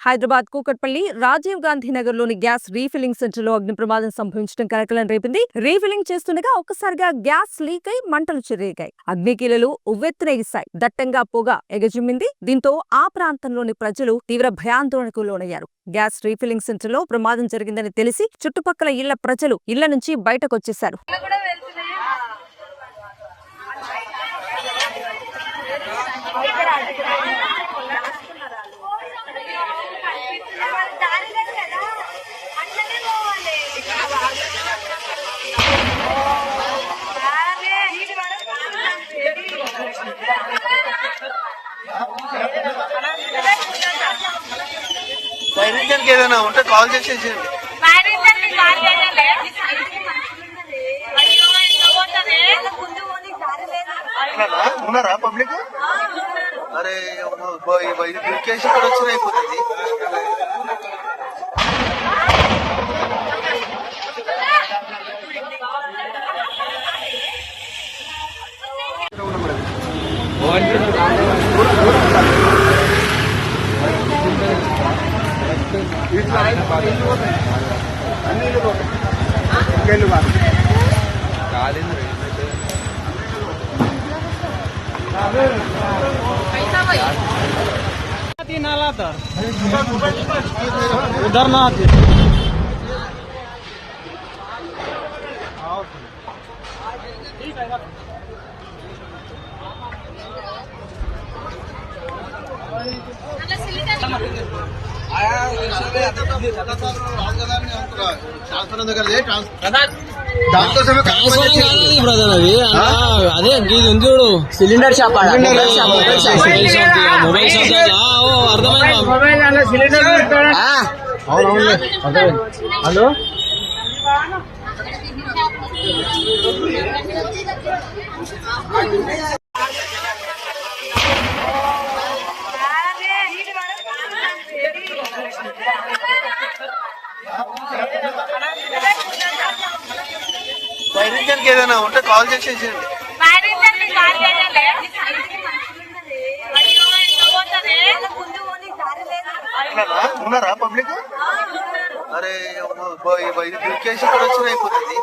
హైదరాబాద్ కూకట్పల్లి రాజీవ్ గాంధీ నగర్ లోని gas refilling centre లో అగ్ని ప్రమాదం సంభవించడం కలకలం రేపింది. రీఫిల్లింగ్ చేస్తుండగా ఒక్కసారిగా గ్యాస్ లీక్ అయి మంటలు చెరిగాయి. అగ్నికీలలు ఉవ్వెత్తున ఎగిశాయి. దట్టంగా పొగ ఎగజిమ్మింది. దీంతో ఆ ప్రాంతంలోని ప్రజలు తీవ్ర భయాందోళనకు లోనయ్యారు. గ్యాస్ రీఫిల్లింగ్ సెంటర్ లో ప్రమాదం జరిగిందని తెలిసి చుట్టుపక్కల ఇళ్ల ప్రజలు ఇళ్ల నుంచి బయటకొచ్చేశారు. ఏదైనా ఉంటే కాల్ చేసేసి ఉన్నారా పబ్లిక్? అరే కేసు ఇక్కడ వచ్చిన అయిపోతుంది. नाला था उधर ना आती అదే ఇది ఉంది చూడు సిలిండర్ షాప్ మొబైల్ షాప్ అర్థమైంది సిలిండర్ హలో ఏదైనా ఉంటే కాల్ చేసేసి ఉన్నారా పబ్లిక్? అరే కేసు ఇక్కడ వచ్చిన అయిపోతుంది.